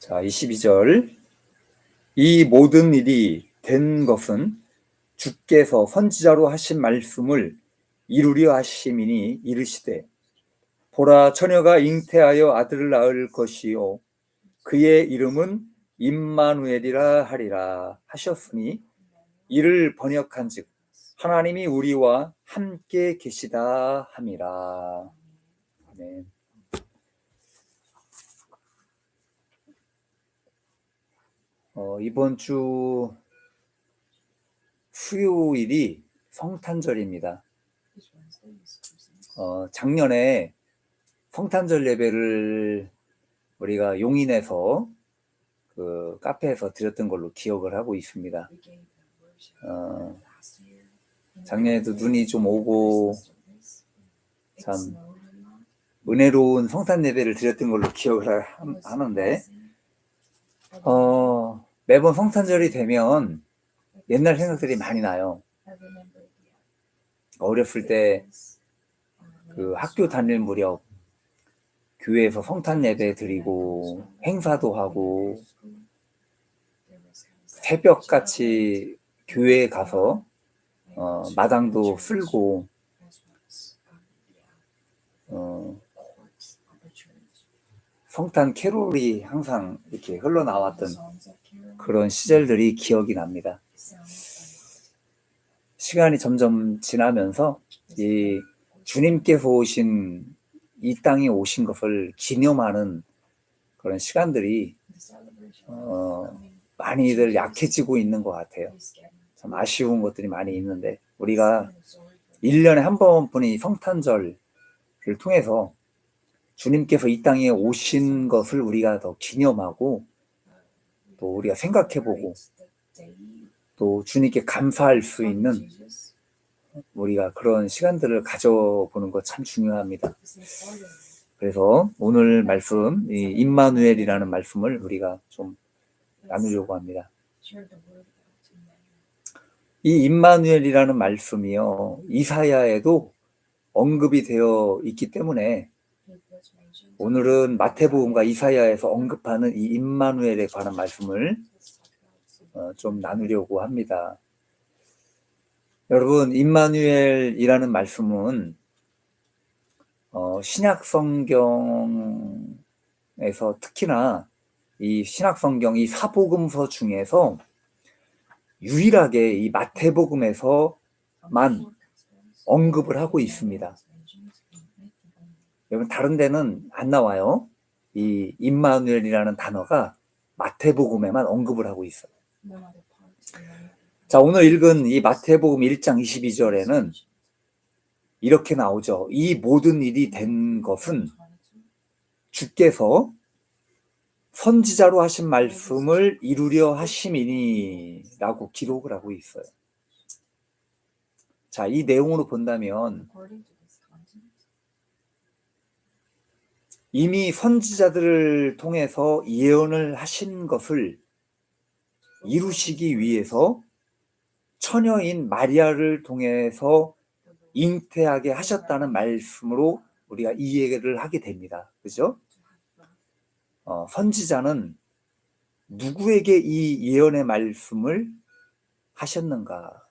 자, 22절. 이 모든 일이 된 것은 주께서 선지자로 하신 말씀을 이루려 하심이니 이르시되 보라 처녀가 잉태하여 아들을 낳을 것이요 그의 이름은 임마누엘이라 하리라 하셨으니 이를 번역한즉 하나님이 우리와 함께 계시다 함이라. 아멘. 이번 주 수요일이 성탄절입니다. 작년에 성탄절 예배를 우리가 용인에서 그 카페에서 드렸던 걸로 기억을 하고 있습니다. 작년에도 눈이 좀 오고 참 은혜로운 성탄 예배를 드렸던 걸로 기억을 하는데 매번 성탄절이 되면 옛날 생각들이 많이 나요. 어렸을 때 그 학교 다닐 무렵 교회에서 성탄 예배 드리고 행사도 하고 새벽같이 교회에 가서 마당도 쓸고 성탄 캐롤이 항상 이렇게 흘러나왔던 그런 시절들이 기억이 납니다. 시간이 점점 지나면서 이 주님께서 오신 이 땅에 오신 것을 기념하는 그런 시간들이 많이들 약해지고 있는 것 같아요. 참 아쉬운 것들이 많이 있는데 우리가 1년에 한 번뿐인 성탄절을 통해서 주님께서 이 땅에 오신 것을 우리가 더 기념하고 또 우리가 생각해보고 또 주님께 감사할 수 있는 우리가 그런 시간들을 가져보는 것 참 중요합니다. 그래서 오늘 말씀, 이 임마누엘이라는 말씀을 우리가 좀 나누려고 합니다. 이 임마누엘이라는 말씀이요, 이사야에도 언급이 되어 있기 때문에 오늘은 마태복음과 이사야에서 언급하는 이 임마누엘에 관한 말씀을 좀 나누려고 합니다. 여러분, 임마누엘이라는 말씀은 신약 성경에서 특히나 이 신약 성경 이 사복음서 중에서 유일하게 이 마태복음에서만 언급을 하고 있습니다. 여러분, 다른 데는 안 나와요. 이 임마누엘이라는 단어가 마태복음에만 언급을 하고 있어요. 자, 오늘 읽은 이 마태복음 1장 22절에는 이렇게 나오죠. 이 모든 일이 된 것은 주께서 선지자로 하신 말씀을 이루려 하심이니 라고 기록을 하고 있어요. 자, 이 내용으로 본다면 이미 선지자들을 통해서 예언을 하신 것을 이루시기 위해서 처녀인 마리아를 통해서 잉태하게 하셨다는 말씀으로 우리가 이해를 하게 됩니다. 그죠? 선지자는 누구에게 이 예언의 말씀을 하셨는가?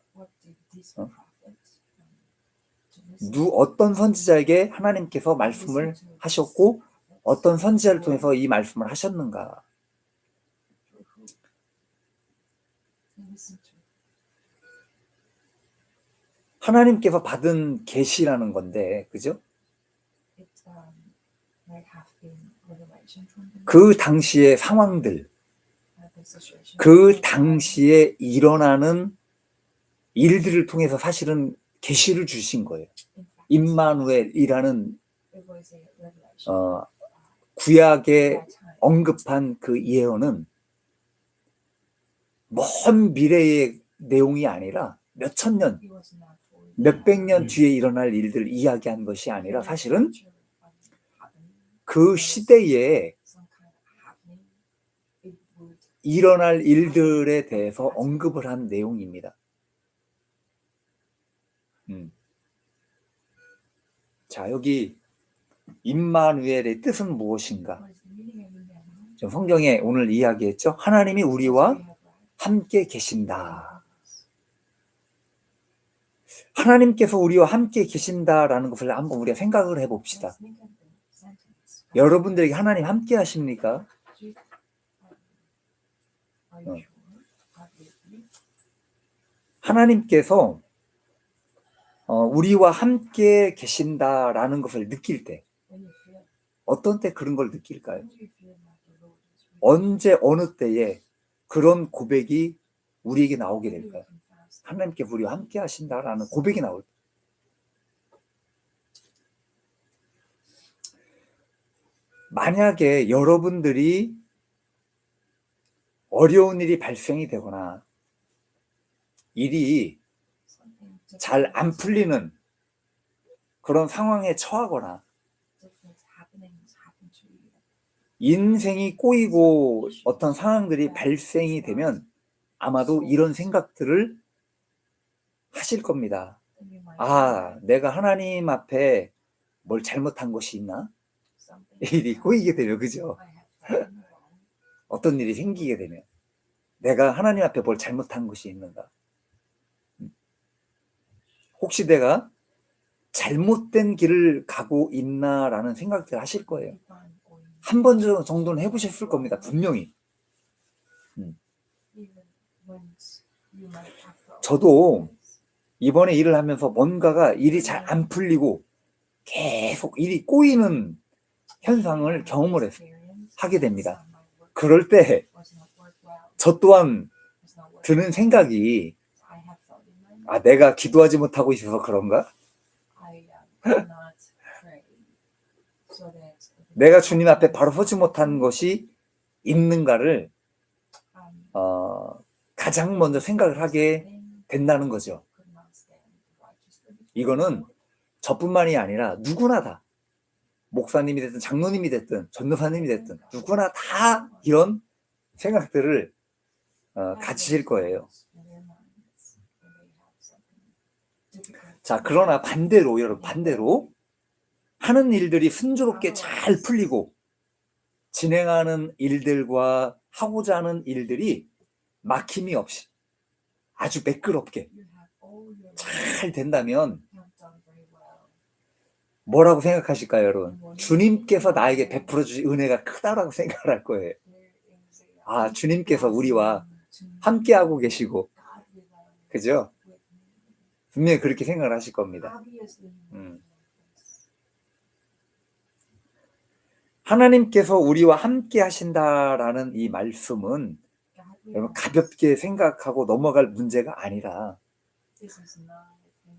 어떤 선지자에게 하나님께서 말씀을 하셨고 어떤 선지자를 통해서 이 말씀을 하셨는가? 하나님께서 받은 계시라는 건데, 그죠? 그 당시의 상황들, 그 당시에 일어나는 일들을 통해서 사실은 계시를 주신 거예요. 임마누엘이라는 구약에 언급한 그 예언은 먼 미래의 내용이 아니라 몇천 년, 몇백 년 뒤에 일어날 일들을 이야기한 것이 아니라 사실은 그 시대에 일어날 일들에 대해서 언급을 한 내용입니다. 자, 여기 임마누엘의 뜻은 무엇인가? 지금 성경에 오늘 이야기했죠. 하나님이 우리와 함께 계신다. 하나님께서 우리와 함께 계신다라는 것을 한번 우리가 생각을 해봅시다. 여러분들에게 하나님 함께 하십니까? 하나님께서 우리와 함께 계신다라는 것을 느낄 때, 어떤 때 그런 걸 느낄까요? 언제 어느 때에 그런 고백이 우리에게 나오게 될까요? 하나님께 우리와 함께 하신다라는 고백이 나올 때. 만약에 여러분들이 어려운 일이 발생이 되거나 일이 잘 안 풀리는 그런 상황에 처하거나 인생이 꼬이고 어떤 상황들이 발생이 되면 아마도 이런 생각들을 하실 겁니다. 아, 내가 하나님 앞에 뭘 잘못한 것이 있나? 일이 꼬이게 되면, 그죠? 어떤 일이 생기게 되면 내가 하나님 앞에 뭘 잘못한 것이 있는가? 혹시 내가 잘못된 길을 가고 있나라는 생각들 하실 거예요. 한 번 정도는 해보셨을 겁니다. 분명히. 저도 이번에 일을 하면서 뭔가가 일이 잘 안 풀리고 계속 일이 꼬이는 현상을 경험을 하게 됩니다. 그럴 때 저 또한 드는 생각이, 아, 내가 기도하지 못하고 있어서 그런가? 내가 주님 앞에 바로 서지 못한 것이 있는가를 가장 먼저 생각을 하게 된다는 거죠. 이거는 저뿐만이 아니라 누구나 다, 목사님이 됐든 장로님이 됐든 전도사님이 됐든 누구나 다 이런 생각들을 가지실 거예요. 자, 그러나 반대로, 여러분, 반대로 하는 일들이 순조롭게 잘 풀리고 진행하는 일들과 하고자 하는 일들이 막힘이 없이 아주 매끄럽게 잘 된다면 뭐라고 생각하실까요, 여러분? 주님께서 나에게 베풀어 주신 은혜가 크다라고 생각을 할 거예요. 아, 주님께서 우리와 함께하고 계시고, 그죠? 분명히 그렇게 생각을 하실 겁니다. 하나님께서 우리와 함께 하신다라는 이 말씀은 여러분 가볍게 생각하고 넘어갈 문제가 아니라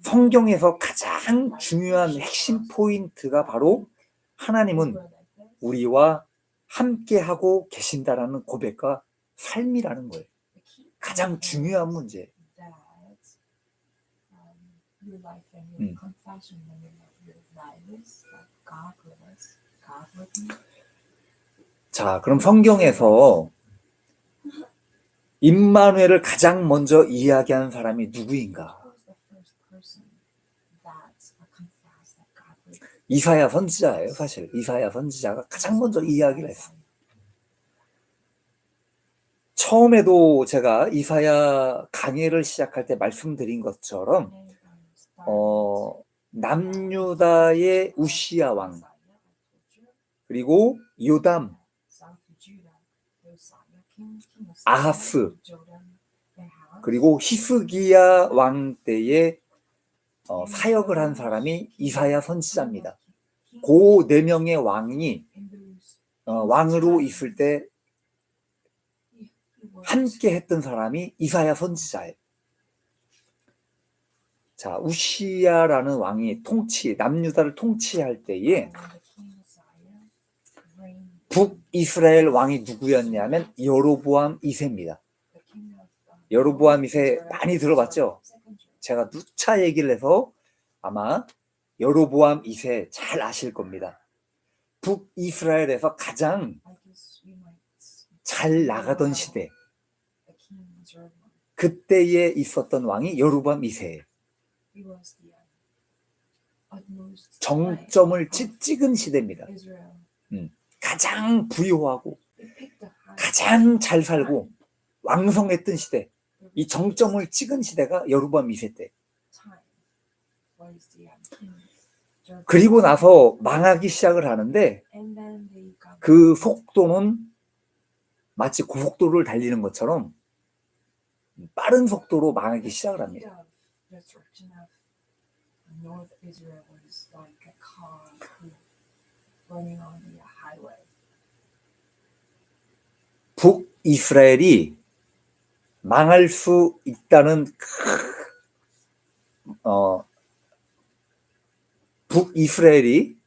성경에서 가장 중요한 핵심 포인트가 바로 하나님은 우리와 함께하고 계신다라는 고백과 삶이라는 거예요. 가장 중요한 문제. 자, 그럼 성경에서 임마누엘을 가장 먼저 이야기한 사람이 누구인가? 이사야 선지자예요. 사실 이사야 선지자가 가장 먼저 이야기를 했어요. 처음에도 제가 이사야 강의를 시작할 때 말씀드린 것처럼 남유다의 우시야 왕, 그리고 요담, 아하스, 그리고 히스기야 왕 때에 사역을 한 사람이 이사야 선지자입니다. 그 4명의 왕이 왕으로 있을 때 함께 했던 사람이 이사야 선지자예요. 자, 우시야라는 왕이 남유다를 통치할 때에 북이스라엘 왕이 누구였냐면 여로보암 2세입니다. 여로보암 2세 많이 들어봤죠? 제가 누차 얘기를 해서 아마 여로보암 2세 잘 아실 겁니다. 북이스라엘에서 가장 잘 나가던 시대, 그때에 있었던 왕이 여로보암 2세예요. 정점을 찍은 시대입니다. 가장 부유하고 가장 잘 살고 왕성했던 시대, 이 정점을 찍은 시대가 여로보암 2세 때. 그리고 나서 망하기 시작을 하는데 그 속도는 마치 고속도로를 달리는 것처럼 빠른 속도로 망하기 시작을 합니다. 북이스라엘이 망할 수 있다는 북이스라엘이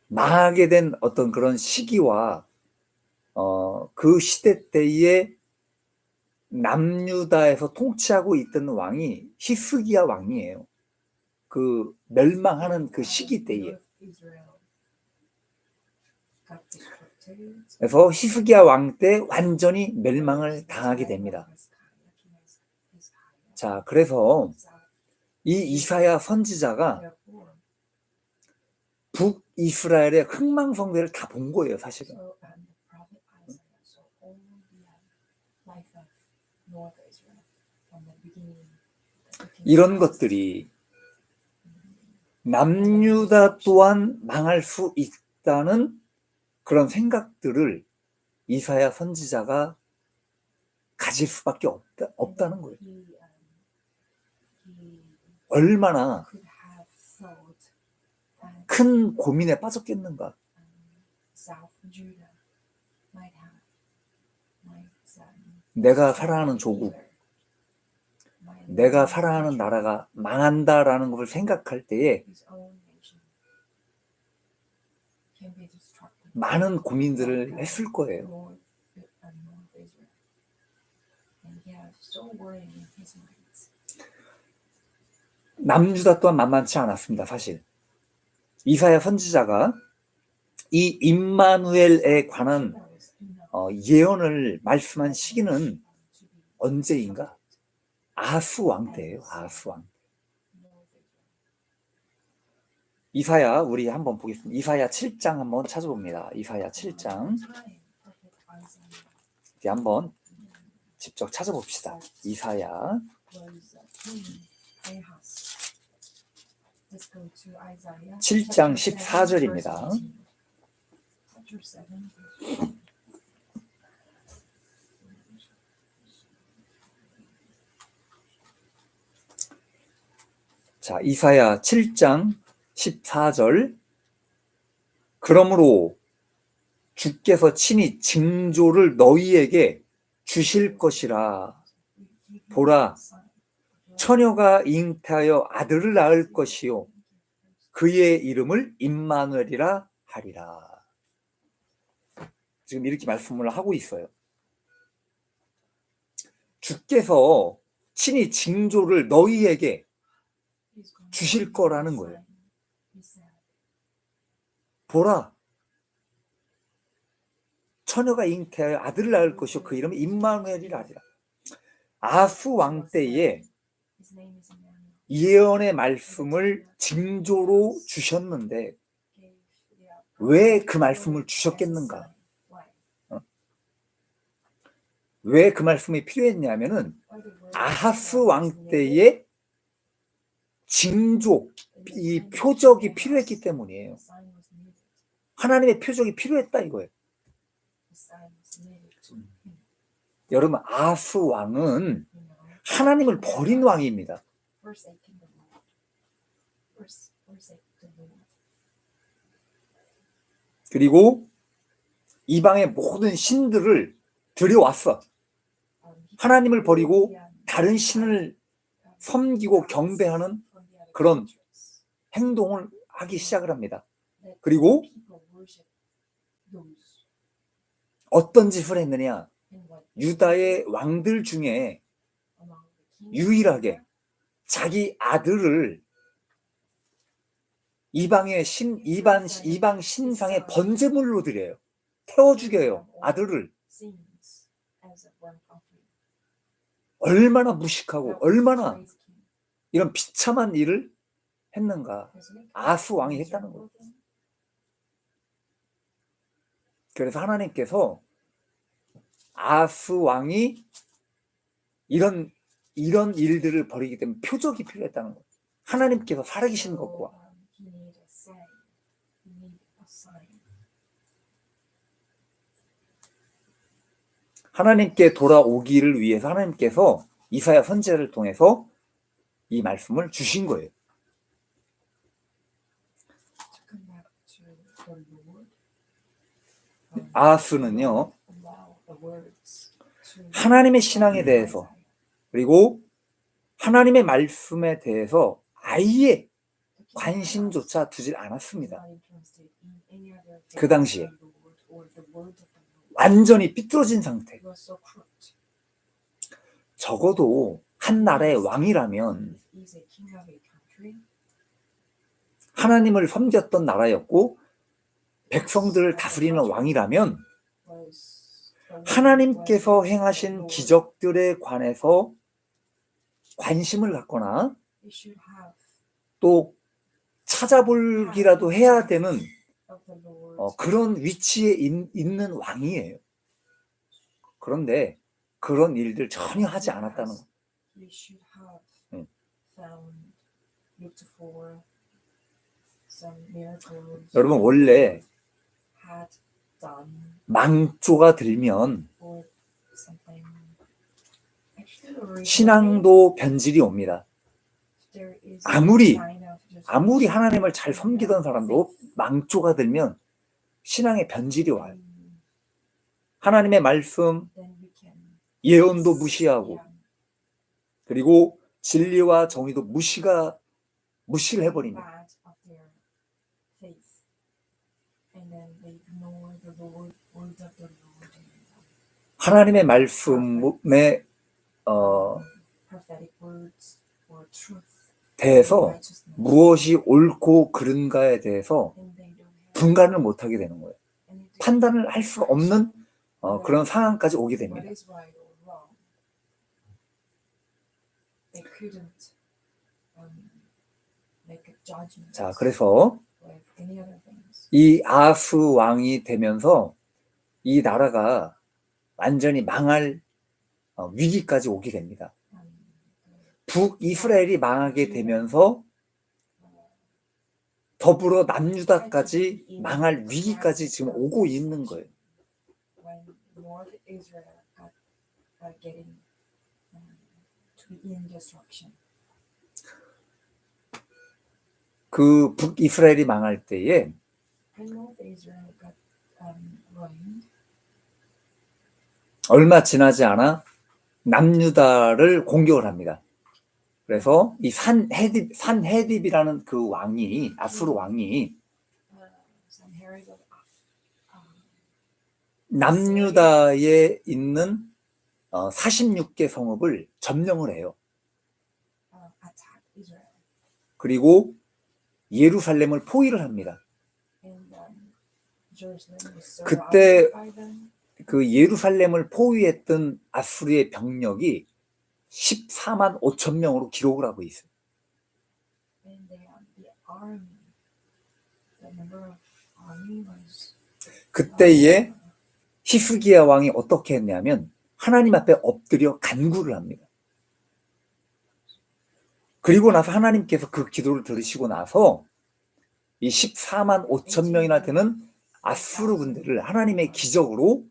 망하게 된 어떤 그런 시기와 그 시대 때에 남유다에서 통치하고 있던 왕이 히스기야 왕이에요. 그 멸망하는 그 시기 때에. 그래서 히스기야 왕 때 완전히 멸망을 당하게 됩니다. 자, 그래서 이 이사야 선지자가 북이스라엘의 흥망성쇠를 다 본 거예요, 사실은. 이런 것들이 남유다 또한 망할 수 있다는 그런 생각들을 이사야 선지자가 가질 수밖에 없다는 거예요. 얼마나 큰 고민에 빠졌겠는가. 내가 살아가는 조국, 내가 살아가는 나라가 망한다라는 것을 생각할 때에 많은 고민들을 했을 거예요. 남유다 또한 만만치 않았습니다, 사실. 이사야 선지자가 이 임마누엘에 관한 예언을 말씀한 시기는 언제인가? 아하스 왕 때예요. 아하스 왕. 이사야 우리 한번 보겠습니다. 이사야 7장 한번 찾아봅니다. 이사야 7장. 이제 한번 직접 찾아봅시다. 이사야 7장 14절입니다. 자, 이사야 7장 14절. 그러므로 주께서 친히 징조를 너희에게 주실 것이라. 보라, 처녀가 잉태하여 아들을 낳을 것이요 그의 이름을 임마누엘이라 하리라. 지금 이렇게 말씀을 하고 있어요. 주께서 친히 징조를 너희에게 주실 거라는 거예요. 보라, 처녀가 잉태하여 아들을 낳을 것이요 그 이름은 임마누엘이라 하리라. 아하스 왕 때에 예언의 말씀을 징조로 주셨는데 왜 그 말씀을 주셨겠는가? 왜 그 말씀이 필요했냐면은 아하스 왕 때에 징조, 이 표적이 필요했기 때문이에요. 하나님의 표적이 필요했다 이거예요. 여러분, 아하스 왕은 하나님을 버린 왕입니다. 그리고 이방의 모든 신들을 들여왔어. 하나님을 버리고 다른 신을 섬기고 경배하는 그런 행동을 하기 시작을 합니다. 그리고 어떤 짓을 했느냐? 유다의 왕들 중에 유일하게 자기 아들을 이방 신상의 번제물로 드려요. 태워 죽여요, 아들을. 얼마나 무식하고 얼마나 이런 비참한 일을 했는가. 아하스 왕이 했다는 거예요. 그래서 하나님께서 아스 왕이 이런 일들을 벌이기 때문에 표적이 필요했다는 거예요. 하나님께서 살아계신 것과 하나님께 돌아오기를 위해서 하나님께서 이사야 선지자를 통해서 이 말씀을 주신 거예요. 아하스는요, 하나님의 신앙에 대해서 그리고 하나님의 말씀에 대해서 아예 관심조차 두질 않았습니다. 그 당시에 완전히 삐뚤어진 상태. 적어도 한 나라의 왕이라면 하나님을 섬겼던 나라였고 백성들을 다스리는 왕이라면 하나님께서 행하신 기적들에 관해서 관심을 갖거나 또 찾아보기라도 해야 되는 그런 위치에 있는 왕이에요. 그런데 그런 일들 전혀 하지 않았다는 거. 여러분 원래 망조가 들면 신앙도 변질이 옵니다. 아무리 하나님을 잘 섬기던 사람도 망조가 들면 신앙의 변질이 와요. 하나님의 말씀, 예언도 무시하고 그리고 진리와 정의도 무시를 해버립니다. 하나님의 말씀에 대해서 무엇이 옳고 그른가에 대해서 분간을 못하게 되는 거예요. 판단을 할 수 없는 그런 상황까지 오게 됩니다. 자, 그래서 이 아하스 왕이 되면서 이 나라가 완전히 망할 위기까지 오게 됩니다. 북이스라엘이 망하게 되면서 더불어 남유다까지 망할 위기까지 지금 오고 있는 거예요. 그 북이스라엘이 망할 때에 얼마 지나지 않아 남유다를 공격을 합니다. 그래서 이 산헤립이라는 그 왕이, 아수르 왕이 남유다에 있는 46개 성읍을 점령을 해요. 그리고 예루살렘을 포위를 합니다. 그때 그 예루살렘을 포위했던 아수르의 병력이 14만 5천 명으로 기록을 하고 있어요. 그때에 히스기야 왕이 어떻게 했냐면 하나님 앞에 엎드려 간구를 합니다. 그리고 나서 하나님께서 그 기도를 들으시고 나서 이 14만 5천 명이나 되는 아수르 군대를 하나님의 기적으로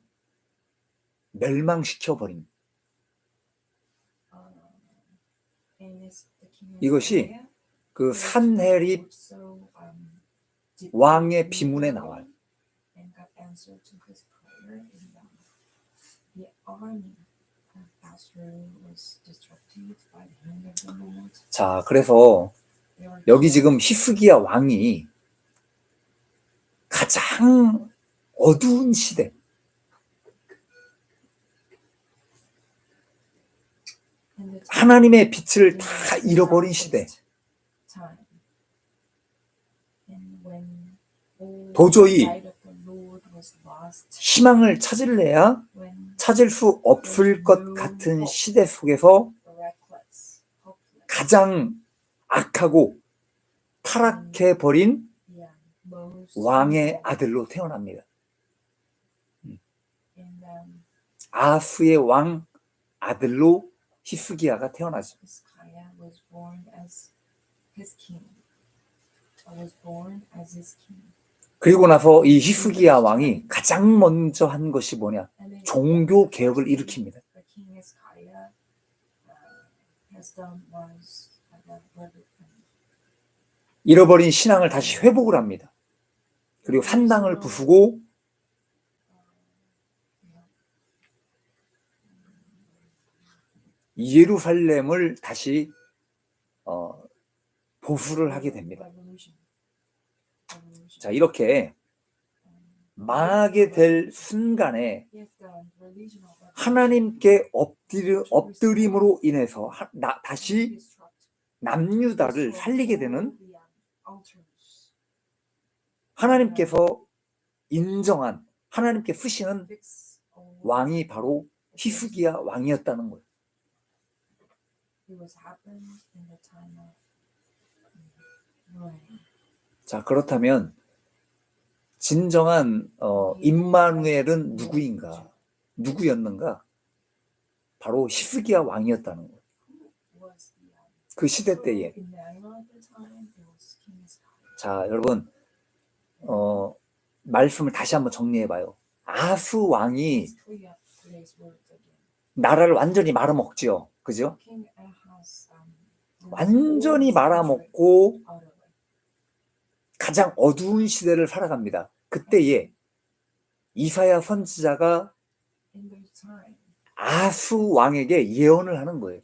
멸망시켜 버립니다. 이것이 그 산헤립 왕의 비문에 나와요. 자, 그래서 여기 지금 히스기야 왕이 가장 어두운 시대, 하나님의 빛을 다 잃어버린 시대, 도저히 희망을 찾을래야 찾을 수 없을 것 같은 시대 속에서 가장 악하고 타락해버린 왕의 아들로 태어납니다. 아수의 왕 아들로 히스기야가 태어나죠. Hezekiah was born as his king. Was born as his king. 그리고 나서 이 히스기야 왕이 가장 먼저 한 것이 뭐냐? 종교 개혁을 일으킵니다. The king Hezekiah has done was 잃어버린 신앙을 다시 회복을 합니다. 그리고 산당을 부수고 예루살렘을 다시 보수를 하게 됩니다. 자, 이렇게 망하게 될 순간에 하나님께 엎드림으로 인해서 다시 남유다를 살리게 되는 하나님께서 인정한 하나님께 쓰시는 왕이 바로 히스기야 왕이었다는 거예요. 자, 그렇다면 진정한 임마누엘은 누구였는가? 바로 히스기야 왕이었다는 거예요. 그 시대 때에. 자, 여러분 말씀을 다시 한번 정리해봐요. 아수 왕이 나라를 완전히 말아먹지요. 그죠? 완전히 말아먹고 가장 어두운 시대를 살아갑니다. 그때에 이사야 선지자가 아수 왕에게 예언을 하는 거예요.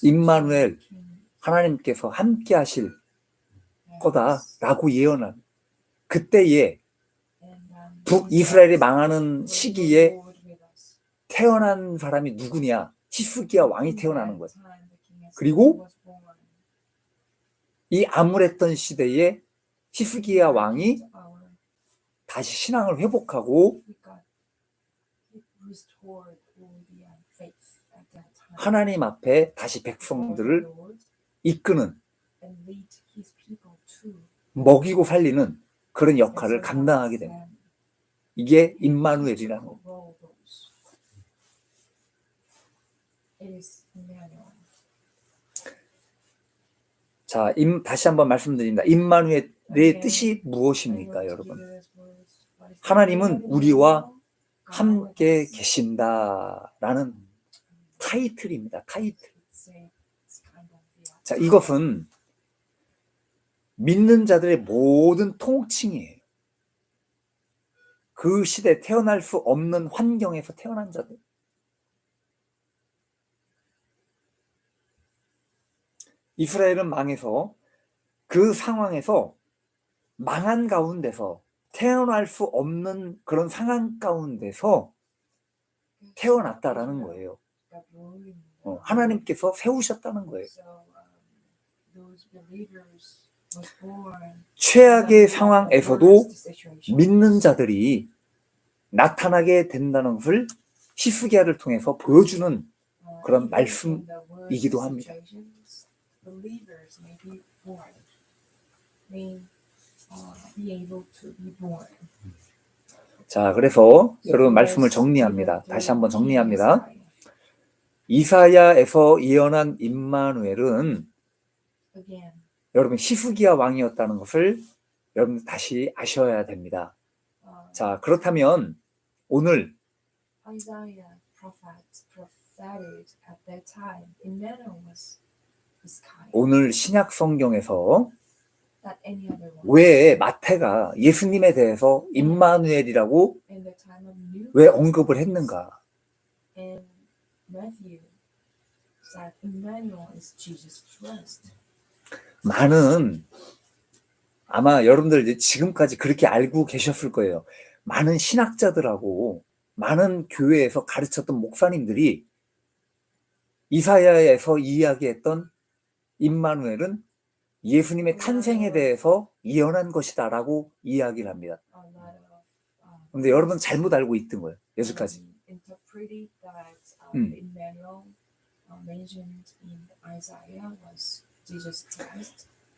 임마누엘, 하나님께서 함께 하실 거다라고 예언한 그때에 북이스라엘이 망하는 시기에 태어난 사람이 누구냐? 히스기야 왕이 태어나는 거예요. 그리고 이 암울했던 시대에 히스기야 왕이 다시 신앙을 회복하고 하나님 앞에 다시 백성들을 이끄는, 먹이고 살리는 그런 역할을 감당하게 됩니다. 이게 임마누엘이라는 거예요. 자, 다시 한번 말씀드립니다. 임마누엘의 뜻이 무엇입니까, 여러분? 하나님은 우리와 함께 계신다라는 타이틀입니다. 타이틀. 자, 이것은 믿는 자들의 모든 통칭이에요. 그 시대에 태어날 수 없는 환경에서 태어난 자들. 이스라엘은 망해서 그 상황에서 망한 가운데서 태어날 수 없는 그런 상황 가운데서 태어났다라는 거예요. 하나님께서 세우셨다는 거예요. 최악의 상황에서도 믿는 자들이 나타나게 된다는 것을 히스기야를 통해서 보여주는 그런 말씀이기도 합니다. 자, 그래서 여러분 말씀을 정리합니다. 다시 한번 정리합니다. 이사야에서 예언한 임마누엘은 여러분 히스기야 왕이었다는 것을 여러분 다시 아셔야 됩니다. 자, 그렇다면 오늘 오늘 신약 성경에서 왜 마태가 예수님에 대해서 임마누엘이라고 왜 언급을 했는가? 많은 아마 여러분들 지금까지 그렇게 알고 계셨을 거예요. 많은 신학자들하고 많은 교회에서 가르쳤던 목사님들이 이사야에서 이야기했던 임마누엘은 예수님의 탄생에 대해서 예언한 것이다라고 이야기를 합니다. 근데 여러분 잘못 알고 있던 거예요. 여기까지.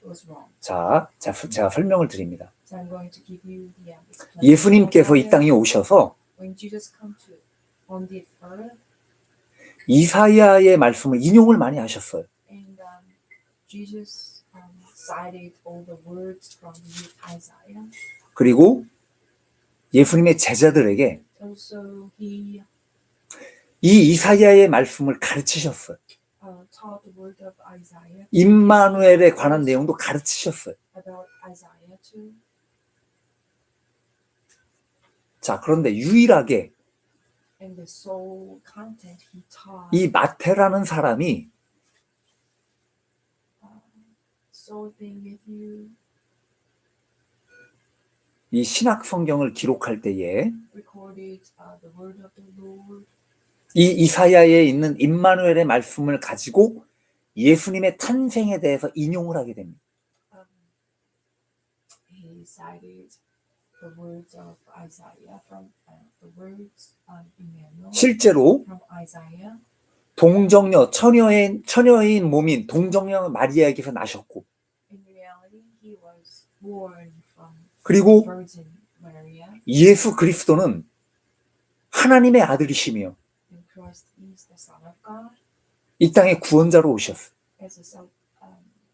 was wrong. 자, 제가 설명을 드립니다. So I'm going to give you the explanation. 예수님께서 이 땅에 오셔서 When Jesus come to on the earth, 이사야의 말씀을 인용을 많이 하셨어요. and Jesus cited all the words from Isaiah. 그리고 예수님의 제자들에게 Also, he 이 이사야의 말씀을 가르치셨어요. taught the word of Isaiah. 임마누엘에 관한 내용도 가르치셨어요. About Isaiah too. 자, 그런데 유일하게 And the sole content he taught. 이 마태라는 사람이 Sole thing with you. 이 신약 성경을 기록할 때에 Recorded the word of the Lord. 이 이사야에 있는 임마누엘의 말씀을 가지고 예수님의 탄생에 대해서 인용을 하게 됩니다. He cited the words of Isaiah from the words Emmanuel 실제로 from Isaiah. 동정녀 처녀인 몸인 동정녀 마리아에게서 나셨고, In reality, he was born from 그리고 Virgin Maria. 예수 그리스도는 하나님의 아들이시며 And Christ is the Son of God 이 땅에 구원자로 오셨어요. as a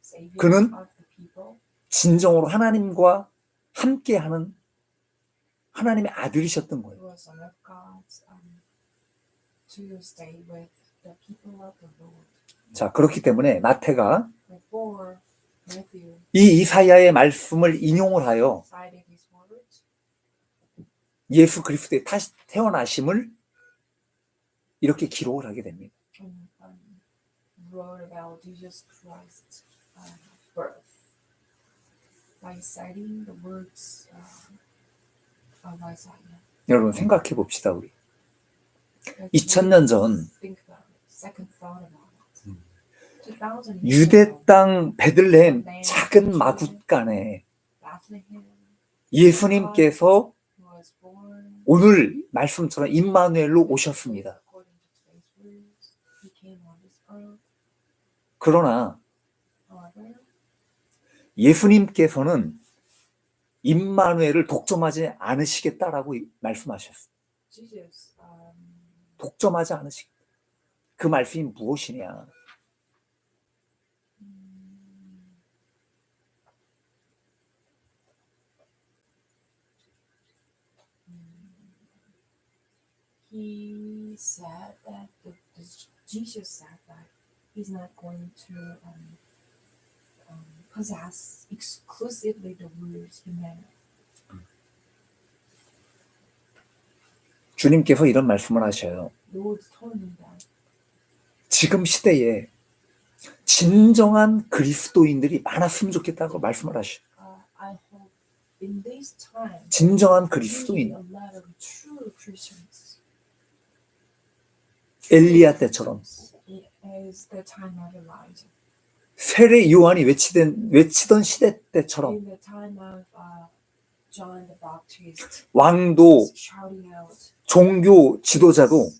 savior 그는 of the people. 진정으로 하나님과 함께하는 하나님의 아들이셨던 거예요. He was Son of God to stay with the people of the Lord. 자, 그렇기 때문에 마태가 Therefore, Matthew 이 이사야의 말씀을 인용을 하여 cited his words. 예수 그리스도의 태어나심을 이렇게 기록을 하게 됩니다. And wrote about Jesus Christ's birth by citing the words of Isaiah. 여러분 생각해 봅시다. 우리 Let's 2000년 전 think about it. Second thought about it. 2000 years 유대 ago, 땅 베들레헴 작은 마굿간에 Bethlehem 예수님께서 was born. 오늘 말씀처럼 임마누엘로 오셨습니다. According to today's words, he came on this earth. 그러나 However, 예수님께서는 임마누엘을 독점하지 않으시겠다라고 말씀하셨어요. Jesus 독점하지 않으시겠다. 그 말씀이 무엇이냐? he said that Jesus said that he's not going to possess exclusively the words Emmanuel. 주님께서 이런 말씀을 하셔요. Lord told me that 지금 시대에 진정한 그리스도인들이 많았으면 좋겠다고 말씀을 하셔요. I hope in this time 진정한 there will 그리스도인. be a lot of true Christians. 엘리야 때처럼 As the time of Elijah. 세례 요한이 외치던 시대 때처럼 In the time of John the Baptist 왕도 shouting out. 종교 지도자도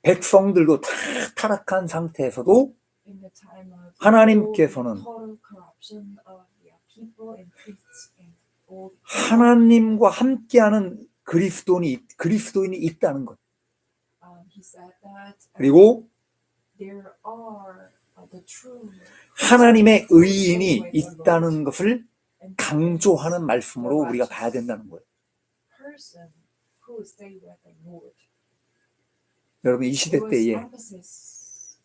백성들도 다 타락한 상태에서도 In the time of 하나님께서는 total corruption of the people and priests and all 하나님과 함께하는 그리스도인이 있다는 것. he said that 그리고 there are the true 하나님의 의인이 있다는 것을 강조하는 말씀으로 우리가 봐야 된다는 거예요. person who stay with the Lord. 여러분 이 시대 It was 때에 emphasis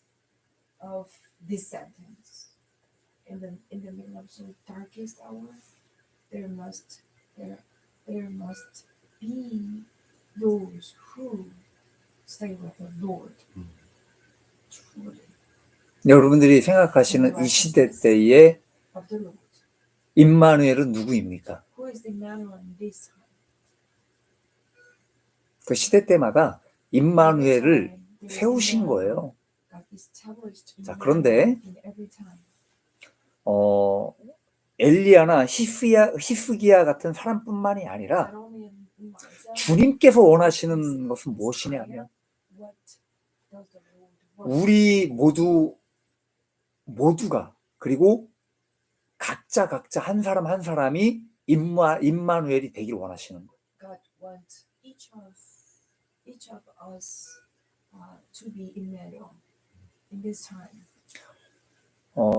of this sentence. In the middle of the darkest hour, there must be those who stay with the Lord. Truly 여러분들이 생각하시는 이 시대 때에 of the Lord. 임마누엘은 누구입니까? Who is Emmanuel in this time? 그 시대 때마다 임마누엘을 Every time there is 세우신 Emmanuel. 거예요. God established 자, Emmanuel 그런데 in every time. 엘리야나 히스기야 같은 사람뿐만이 아니라 Not only in Elijah, 주님께서 원하시는 것은 무엇이냐면 what does the Lord want? 우리 모두가 그리고 각자 한 사람 한 사람이 임마누엘이 되길 원하시는 거예요. God wants each of us to be Emmanuel in this time.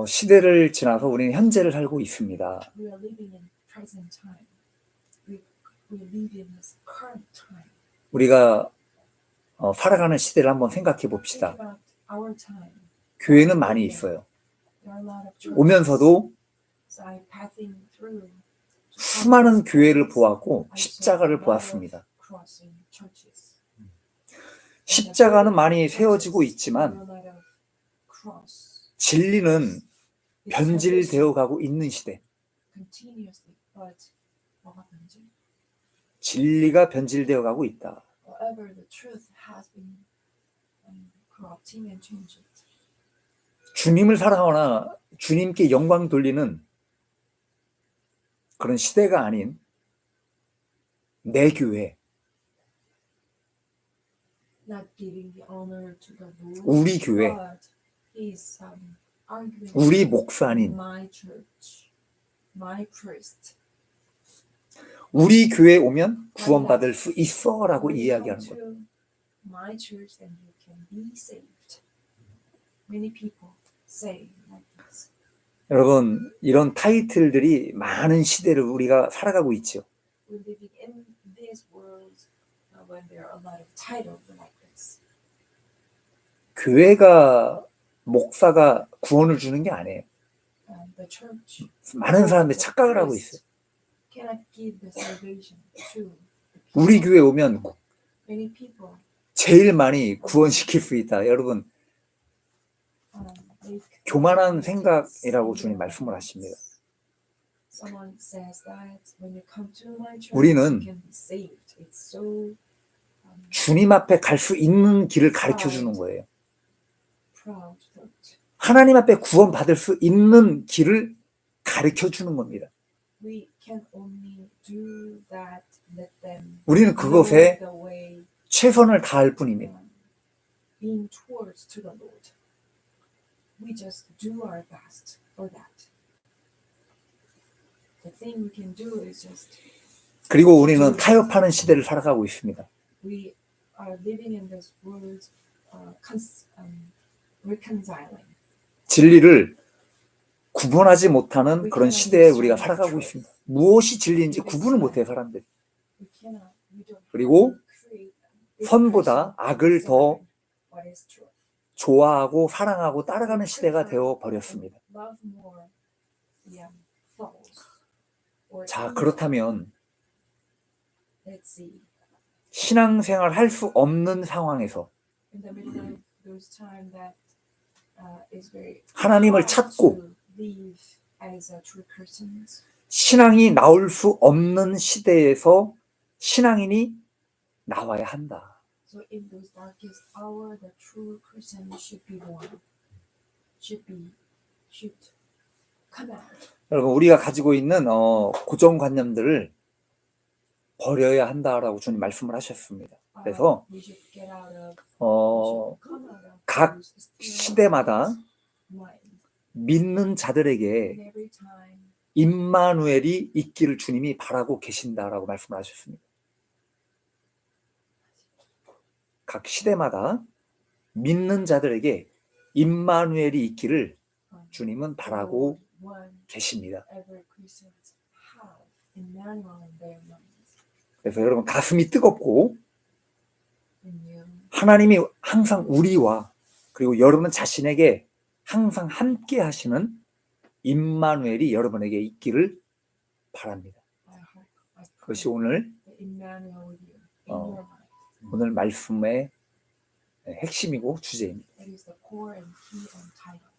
시대를 지나서 우리는 현재를 살고 있습니다. We are living in present time. We live in this current time. 우리가 살아가는 시대를 한번 생각해 Think 봅시다. about our time. 교회는 많이 있어요. There are a lot of churches. 오면서도 I passing through 수많은 교회를 보았고 십자가를 보았습니다. crossing churches. 십자가는 많이 세워지고 있지만 There are a lot of cross. 진리는 변질되어 가고 있는 시대. Continuously, but 뭐가 변질? 진리가 변질되어 가고 있다. However, the truth has been corrupting and changing. 주님을 사랑하거나 주님께 영광 돌리는 그런 시대가 아닌 내 교회, Not giving the honor to the Lord. 우리 교회, But he's arguing 우리 목사님, my church, my priest. 우리 교회에 오면 구원받을 수 있어라고 When you 이야기하는 come 거예요. to my church, then you can be saved. Many people say like this. 여러분, 이런 타이틀들이 많은 시대를 우리가 살아가고 있죠. We're living in this world when there are a lot of titles like this. 교회가 목사가 구원을 주는 게 아니에요. The church 많은 사람들이 착각을 하고 있어요. cannot give the salvation to 우리 교회 오면 many people. 제일 많이 구원시킬 수 있다. 여러분, Make 교만한 생각이라고 주님 말씀을 하십니다. Someone says that when you come to my church, 우리는 you can be saved. It's so 주님 앞에 갈 수 있는 길을 가르쳐 주는 거예요. proud thought. 하나님 앞에 구원받을 수 있는 길을 가르쳐 주는 겁니다. We can only do that. Let them 우리는 그것에 know the way 최선을 다할 뿐입니다. being towards to the Lord. We just do our best for that. The thing we can do is just 그리고 우리는 타협하는 시대를 살아가고 있습니다. we are living in this world reconciling. 진리를 구분하지 못하는 그런 시대에 우리가 살아가고 있습니다. 무엇이 진리인지 구분을 못해요, 사람들이. We cannot, we don't 그리고 create 선보다 악을 더 what is true. 좋아하고 사랑하고 따라가는 시대가 되어 버렸습니다. Love more, false. Or 자, evil. 그렇다면 Let's see. 신앙생활 할 수 없는 상황에서 In the middle of those time that is very 하나님을 hard 찾고 to live as a true Christians. 신앙이 나올 수 없는 시대에서 신앙인이 나와야 한다. So in those darkest hour, the true Christian should be born. Should come out. 여러분, 우리가 가지고 있는 고정관념들을 버려야 한다라고 주님 말씀을 하셨습니다. 그래서 We should get out of, come out of 각 those 시대마다 mind. 믿는 자들에게 And every time 임마누엘이 있기를 주님이 바라고 계신다라고 말씀을 하셨습니다. 각 시대마다 믿는 자들에게 임마누엘이 있기를 주님은 바라고 계십니다. every Christians have Emmanuel in their minds. 그래서 여러분 가슴이 뜨겁고 In you. 하나님이 항상 우리와 그리고 여러분 자신에게 항상 함께 하시는 임마누엘이 여러분에게 있기를 바랍니다. My heart, I pray 그것이 오늘 that Emmanuel with you in your mind. 오늘 말씀의 핵심이고 주제입니다. That is the core and key and title.